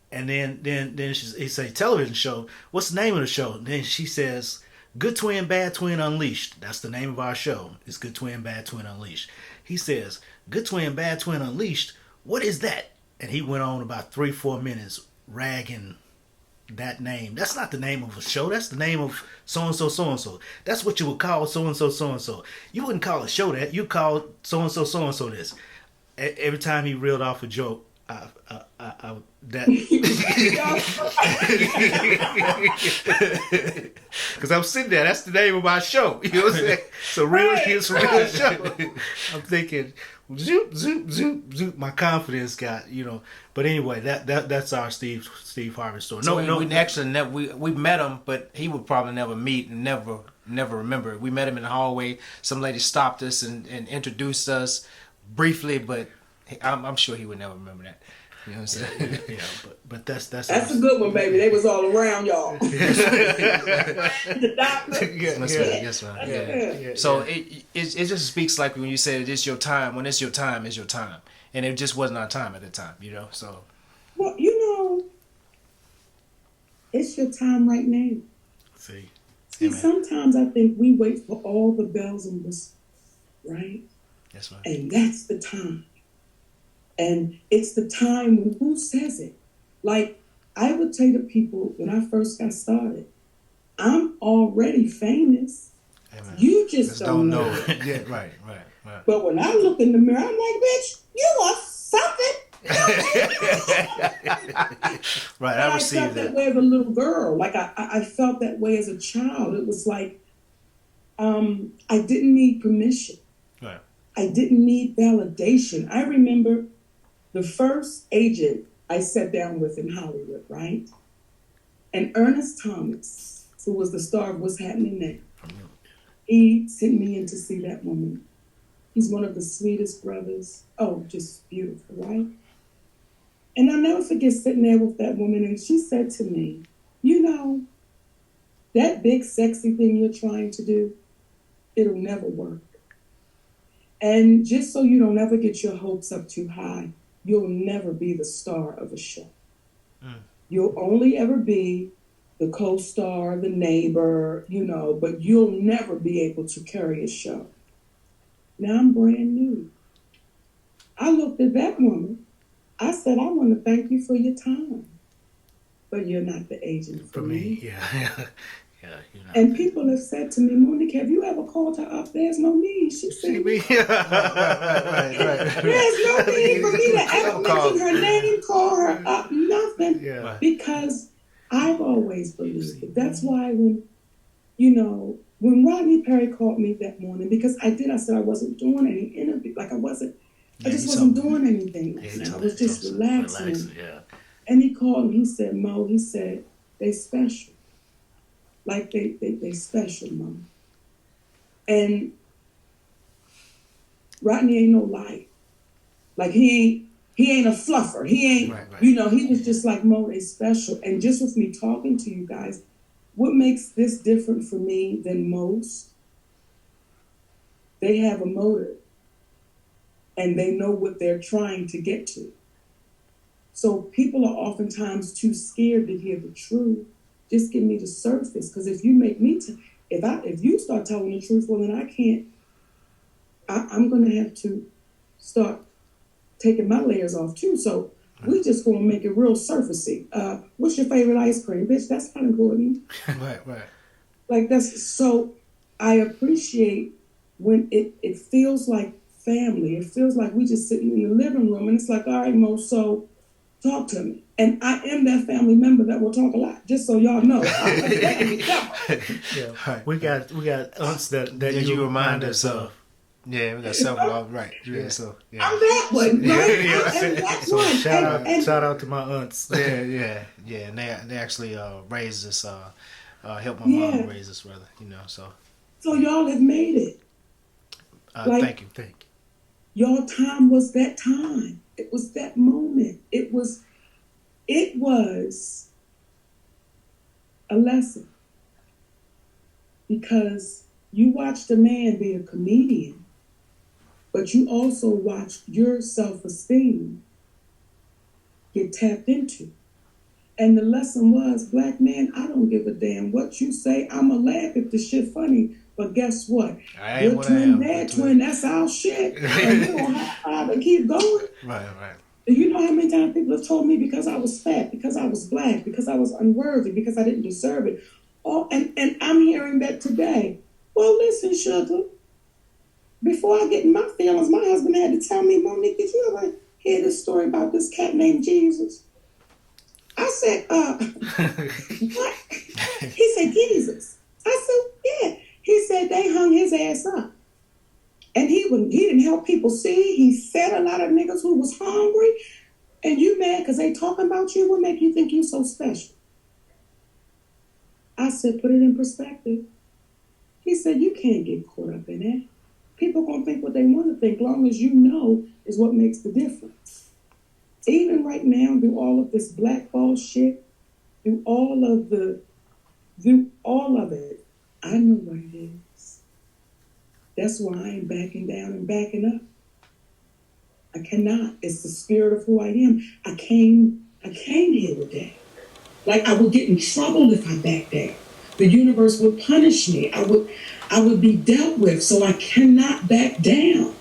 And then he say, television show? What's the name of the show? And then she says, Good Twin, Bad Twin Unleashed. That's the name of our show. It's Good Twin, Bad Twin Unleashed. He says, Good Twin, Bad Twin Unleashed? What is that? And he went on about 3-4 minutes ragging that name. That's not the name of a show. That's the name of so-and-so, so-and-so. That's what you would call so-and-so, so-and-so. You wouldn't call a show that. You call so-and-so, so-and-so this. Every time he reeled off a joke, because I'm sitting there, that's the name of my show. You know what I'm saying? So it's a real show. I'm thinking, zoop, zoop, zoop, zoop. My confidence got, But anyway, that's our Steve Harvey story.
We met him, but he would probably never meet and never remember. We met him in the hallway. Some lady stopped us and introduced us briefly, but I'm sure he would never remember that. You know what I'm saying?
Yeah, but that's
a good one, baby. They was all around y'all. The doctor.
Yes, ma'am. Yeah. So it just speaks like when you said it's your time. When it's your time, it's your time, and it just wasn't our time at the time. So.
Well, it's your time right now.
See,
sometimes I think we wait for all the bells and whistles, right?
Yes, ma'am.
And that's the time. And it's the time when who says it? Like, I would say to people when I first got started, I'm already famous. Amen. You just don't know it.
Yeah, right.
But when I look in the mirror, I'm like, bitch, you are something.
Right, I
felt that way as a little girl. Like, I felt that way as a child. It was like, I didn't need permission.
Right.
I didn't need validation. I remember the first agent I sat down with in Hollywood, right? And Ernest Thomas, who was the star of What's Happening Now, he sent me in to see that woman. He's one of the sweetest brothers. Oh, just beautiful, right? And I'll never forget sitting there with that woman, and she said to me, that big sexy thing you're trying to do, it'll never work. And just so you don't ever get your hopes up too high, you'll never be the star of a show. You'll only ever be the co-star, the neighbor, but you'll never be able to carry a show. Now I'm brand new. I looked at that woman. I said, I want to thank you for your time, but you're not the agent for me.
Yeah.
And people have said to me, Monique, have you ever called her up? There's no need. She said,
right.
There's no need for me to ever mention her name, call her up, nothing.
Yeah.
Because I've always believed it. That's why when Rodney Perry called me that morning, because I said I wasn't doing any interview. Like I just wasn't doing anything. I was just relaxing.
Yeah.
And he called and he said, Mo, they special. Like they special, Mom. And Rodney ain't no light. Like he ain't a fluffer. He ain't, he was just like, Mo, they special. And just with me talking to you guys, what makes this different for me than most, they have a motive and they know what they're trying to get to. So people are oftentimes too scared to hear the truth. Just give me the surface, because if you make me, if you start telling the truth, well, then I can't. I'm going to have to start taking my layers off too. So We just gonna make it real surfacey. What's your favorite ice cream? Bitch, that's not important.
Right.
Like that's so I appreciate when it feels like family. It feels like we just sitting in the living room and it's like, all right, Mo, so talk to me. And I am that family member that will talk a lot, just so y'all know.
We got aunts that you remind us of.
Yeah, we got several. Right. Yeah. So yeah.
I'm that one, right? I am that
So
one.
shout out to my aunts.
Yeah. And they actually raised us. Helped my mom raise us, rather.
So y'all have made it.
Thank you.
Your time was that time. It was that moment. It was a lesson because you watched a man be a comedian, but you also watched your self-esteem get tapped into. And the lesson was, black man, I don't give a damn what you say. I'ma laugh if the shit funny, but guess what? Good twin, bad twin, that's our shit. And we don't have to keep going.
Right.
You know how many times people have told me because I was fat, because I was black, because I was unworthy, because I didn't deserve it. Oh, and I'm hearing that today. Well, listen, sugar. Before I get in my feelings, my husband had to tell me, Monique, did you ever hear this story about this cat named Jesus? I said, what? He said, Jesus. I said, yeah. He said they hung his ass up. And he didn't help people see. He fed a lot of niggas who was hungry. And you mad because they talking about you? What make you think you so special? I said, put it in perspective. He said, you can't get caught up in that. People gonna think what they want to think, long as you know is what makes the difference. Even right now, through all of this blackball shit, through all of it, I know what it is. That's why I ain't backing down and backing up. I cannot. It's the spirit of who I am. I came here with that. Like I would get in trouble if I backed down. The universe would punish me. I would be dealt with. So I cannot back down.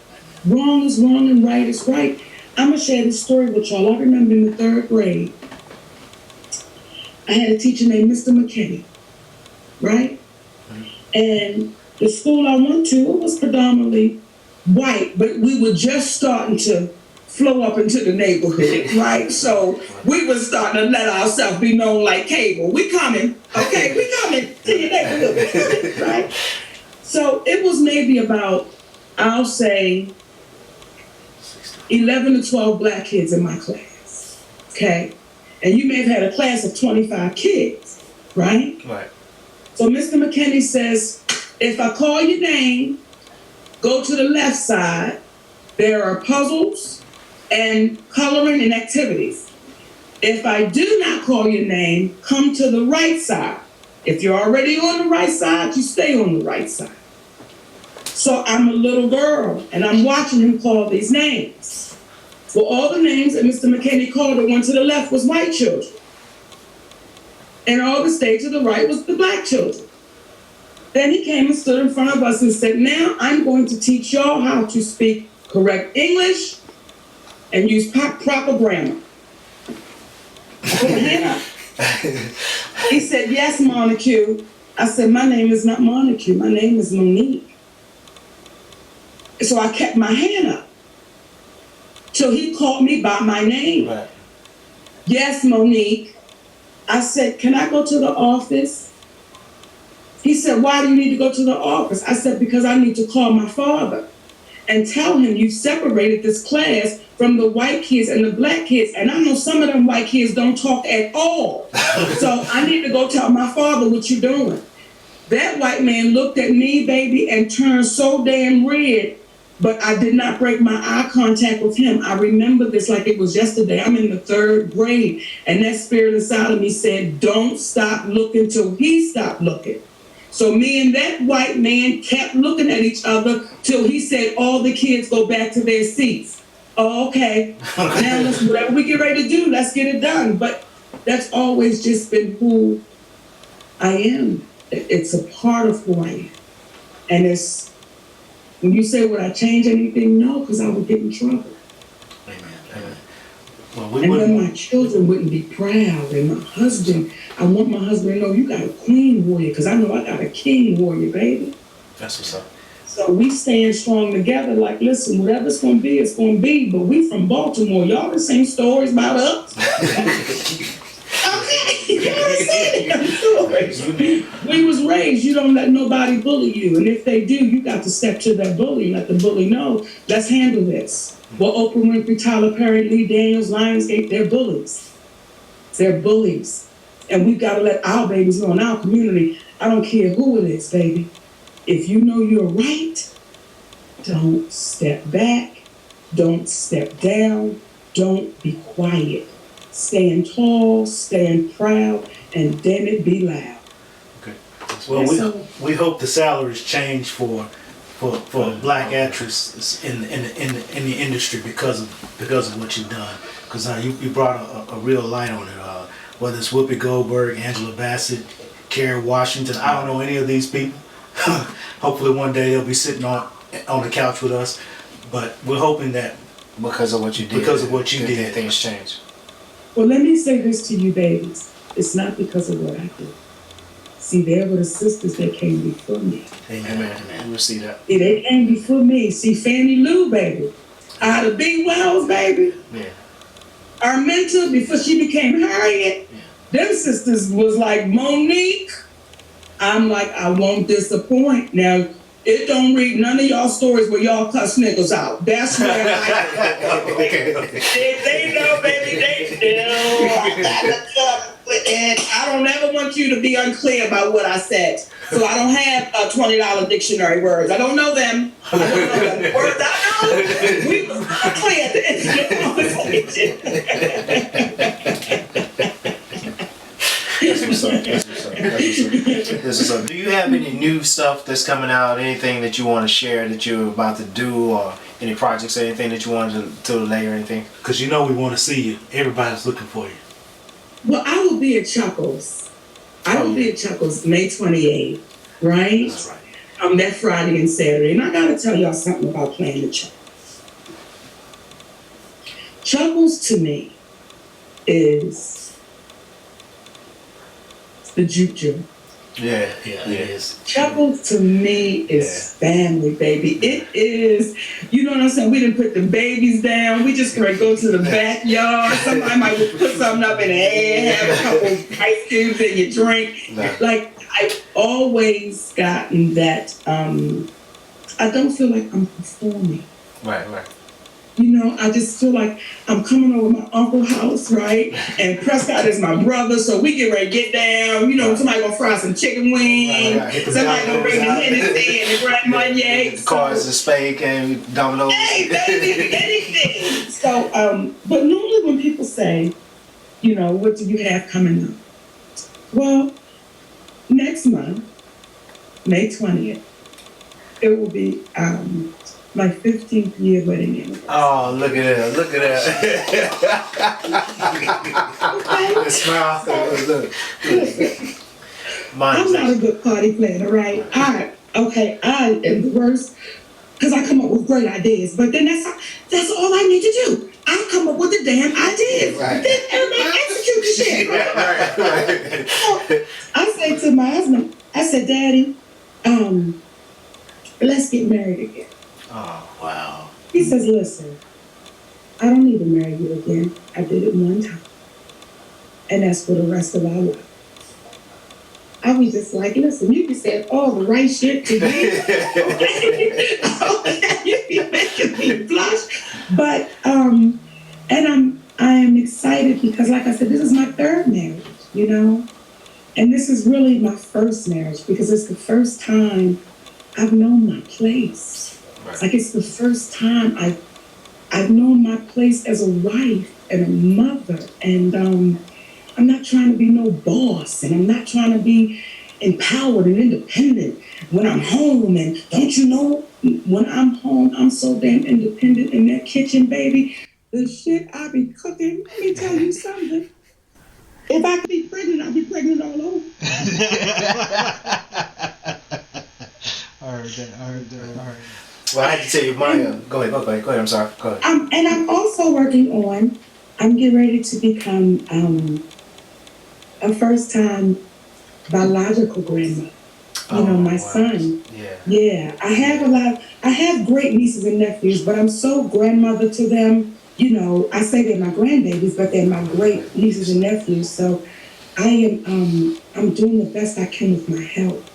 Wrong is wrong and right is right. I'm gonna share this story with y'all. I remember in the 3rd grade, I had a teacher named Mr. McKinney, right? And the school I went to, it was predominantly white, but we were just starting to flow up into the neighborhood, right? So we were starting to let ourselves be known like cable. We coming, okay? We coming to your neighborhood, we coming, right? So it was maybe about, I'll say, 11 to 12 black kids in my class, okay? And you may have had a class of 25 kids, right?
Right.
So Mr. McKinney says, if I call your name, go to the left side. There are puzzles and coloring and activities. If I do not call your name, come to the right side. If you're already on the right side, you stay on the right side. So I'm a little girl, and I'm watching him call these names. Well, all the names that Mr. McKinney called, the one to the left was white children. And all the stayed to the right was the black children. Then he came and stood in front of us and said, now I'm going to teach y'all how to speak correct English and use proper grammar. I put my hand up. He said, yes, Monique. I said, my name is not Monique. My name is Monique. So I kept my hand up till he called me by my name. Right. Yes, Monique. I said, can I go to the office? He said, why do you need to go to the office? I said, because I need to call my father and tell him you separated this class from the white kids and the black kids. And I know some of them white kids don't talk at all. So I need to go tell my father what you're doing. That white man looked at me, baby, and turned so damn red, but I did not break my eye contact with him. I remember this like it was yesterday. I'm in the 3rd grade, and that spirit inside of me said, don't stop looking till he stopped looking. So me and that white man kept looking at each other till he said, all the kids go back to their seats. Oh, okay. Now let's, whatever we get ready to do, let's get it done. But that's always just been who I am. It's a part of who I am. And it's, when you say, would I change anything? No, because I would get in trouble.
Amen.
Well,
and then my children wouldn't be proud. And my husband, I want my husband to know you got a queen warrior, because I know I got a king warrior, baby.
That's what's up.
So we stand strong together. Like, listen, whatever's going to be, it's going to be. But we from Baltimore. Y'all the same stories about us. Okay, you understand? We was raised, you don't let nobody bully you. And if they do, you got to step to that bully and let the bully know, let's handle this. Well, Oprah Winfrey, Tyler Perry, Lee Daniels, Lionsgate, they're bullies. They're bullies. And we've got to let our babies know in our community, I don't care who it is, baby. If you know you're right, don't step back, don't step down, don't be quiet. Stand tall, stand proud, and damn it, be loud.
Okay. Well, we hope the salaries change for black actresses in the industry because of what you've done. Because you brought a real light on it. Whether it's Whoopi Goldberg, Angela Bassett, Kerry Washington, I don't know any of these people. Hopefully one day they'll be sitting on the couch with us. But we're hoping that
because of what you did, things change.
Well, let me say this to you, babies. It's not because of what I did. See, there were the sisters that came before me.
Amen. We'll see that.
Yeah, they came before me. See, Fannie Lou, baby. Out of B. Wells, baby.
Yeah.
Our mentor, before she became Harriet, them sisters was like Monique. I'm like, I won't disappoint. Now, it don't read none of y'all stories where y'all cuss niggas out. That's where
okay.
They know, baby, they know. And I don't ever want you to be unclear about what I said. So I don't have $20 dictionary words. I don't know them. I don't know them. Words I know, we were clear at the end of the conversation.
This is up. Do you have any new stuff that's coming out? Anything that you want to share that you're about to do, or any projects, or anything that you want to lay or anything?
Because you know we want to see you. Everybody's looking for you.
Well, I will be at Chuckles. I will be at Chuckles May 28th, right?
That's right.
That Friday and Saturday. And I got to tell y'all something about playing the Chuckles. Chuckles to me is the juke joint.
Yeah, it is.
Chuckles to me is family, baby. It is, you know what I'm saying? We didn't put the babies down. We just gonna go to the backyard. Somebody might put something up in the air, have a couple ice cubes in your drink. Like, I've always gotten that, I don't feel like I'm performing.
Right.
You know, I just feel like I'm coming over my uncle's house, right? And Prescott is my brother, so we get ready to get down. You know, somebody gonna fry some chicken wings. Right. Somebody gonna bring the Hennessy and the Grand Marnier.
The cars, the steak, and Domino's.
Hey, baby, anything. So, but normally when people say, you know, what do you have coming up? Well, next month, May 20th, it will be my 15th year wedding anniversary.
Oh, look at that. Look at that.
Okay.
The smile.
I'm not a good party planner, right? Okay, I am the worst because I come up with great ideas, but then that's all I need to do. I come up with the damn ideas.
Right.
Then everybody execute the shit.
Right.
So I say to my husband, I said, Daddy, let's get married again.
Oh, wow.
He says, listen, I don't need to marry you again. I did it one time. And that's for the rest of our life. I was just like, listen, you can say all the right shit to me. Okay, you be making me blush. But, and I am excited because, like I said, this is my third marriage, you know? And this is really my first marriage because it's the first time I've known my place. Right. Like, it's the first time I've known my place as a wife and a mother. And I'm not trying to be no boss. And I'm not trying to be empowered and independent when I'm home. And don't you know, when I'm home, I'm so damn independent in that kitchen, baby. The shit I be cooking, let me tell you something. If I could be pregnant, I'd be pregnant all over.
I heard that. Well, I had to tell you, Maya. Go ahead. I'm sorry. Go ahead.
And I'm also working on I'm getting ready to become a first-time biological grandmother. My son. Yeah. I have great nieces and nephews, but I'm so grandmother to them. I say they're my grandbabies, but they're my great nieces and nephews. So I'm doing the best I can with my health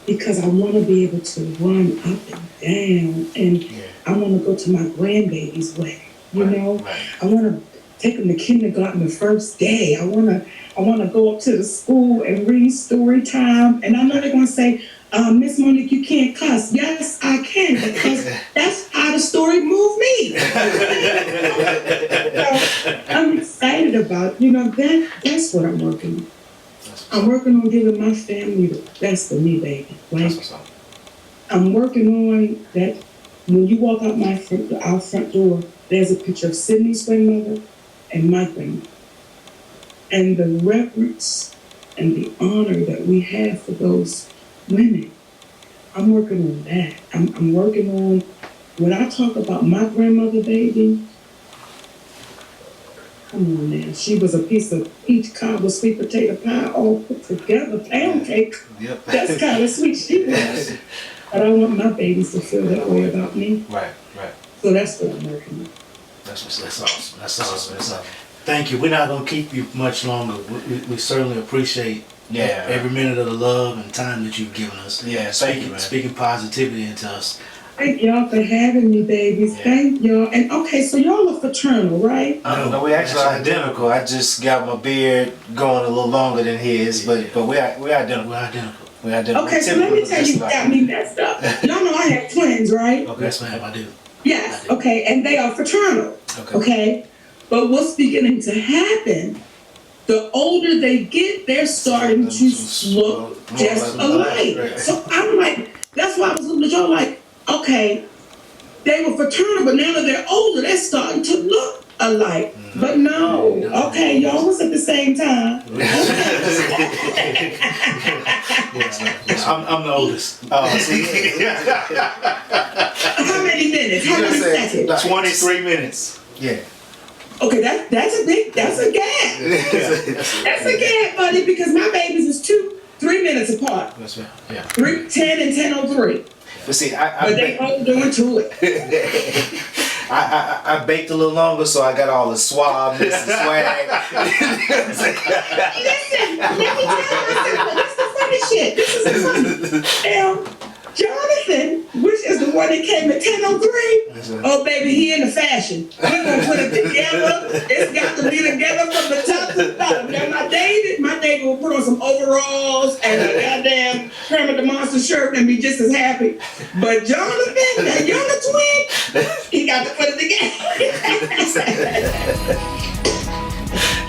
because I want to be able to run up and down, and I want to go to my grandbabies' way. I want to take them to kindergarten the first day. I want to go up to the school and read story time. And I know they're going to say, Miss Monique, you can't cuss. Yes, I can, because that's how the story moved me. So I'm excited about, that's what I'm working on. I'm working on giving my family the best of me, baby. I'm working on that. When you walk out our front door, there's a picture of Sydney's grandmother and my grandmother. And the reverence and the honor that we have for those women. I'm working on that. I'm working on, when I talk about my grandmother, baby, come on now. She was a piece of peach cobbler sweet potato pie all put together, pound cake. Yep. That's kind of sweet she was. But I want my babies to feel that way about me.
Right.
So that's what I'm working on.
That's awesome. That's awesome. Thank you. We're not going to keep you much longer. We certainly appreciate every minute of the love and time that you've given us.
Yeah,
speaking positivity into us.
Thank y'all for having me, babies. Yeah. Thank y'all. And okay, so y'all are fraternal, right?
No, we actually are identical. I just got my beard going a little longer than his, but we're identical. We're identical.
Okay, so let me tell you what got me messed up. Y'all know I have twins, right?
Okay, yes, ma'am, I do.
Yes, okay, and they are fraternal. Okay. But what's beginning to happen, the older they get, they're starting to look just alike. So I'm like, that's why I was looking at y'all like, okay, they were fraternal, but now that they're older, they're starting to look alike. But no, okay, y'all was at the same time.
I'm the oldest.
How many minutes? How many seconds?
23 minutes.
Yeah.
Okay, that's a gap. That's a gap, buddy, because my babies is 3 minutes apart.
That's right. Yeah.
10 and 10:03.
But see,
but they hold on to it.
I baked a little longer, so I got all the suaveness and swag.
Listen, let me tell you, this is the funny shit. This is the funny. Now, Jonathan, which is the one that came at 10:03. Oh, baby, he in the fashion. We're gonna put it together. It's got to be together from the top to the bottom. Now, my David will put on some overalls and a goddamn Kermit the Monster shirt and be just as happy. But Jonathan, that younger twin, he got to put it together.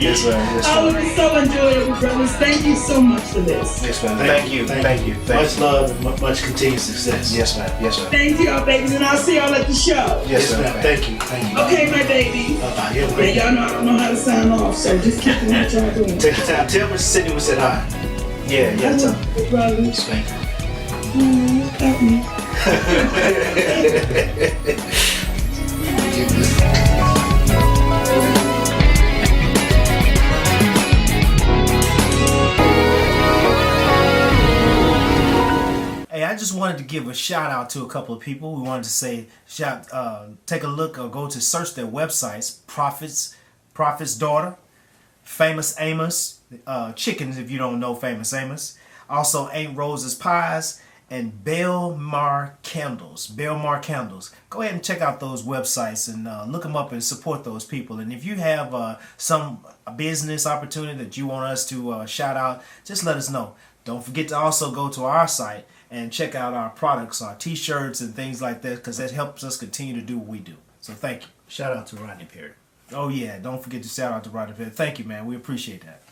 Yes, ma'am.
Oh, it was so enjoyable, brothers. Thank you so much for this.
Yes, ma'am. Thank you.
Much love and much continued success.
Yes, ma'am.
Thank y'all, babies, and I'll see y'all at the show.
Yes, ma'am.
Thank you.
Okay, my babies. And y'all know I don't know how to sign off, so just keep doing what y'all doing.
Take your time. Tell Miss Sydney we said hi.
Yeah, tell
her. Brothers.
Thank you.
Help me.
Hey, I just wanted to give a shout out to a couple of people. We wanted to say, take a look or go to search their websites. Prophet's Daughter, Famous Amos, Chickens if you don't know Famous Amos. Also Aunt Rose's Pies and Belmar Candles. Belmar Candles. Go ahead and check out those websites and look them up and support those people. And if you have some business opportunity that you want us to shout out, just let us know. Don't forget to also go to our site and check out our products, our t-shirts and things like that, because that helps us continue to do what we do. So thank you.
Shout out to Rodney Perry.
Oh yeah, don't forget to shout out to Rodney Perry. Thank you, man. We appreciate that.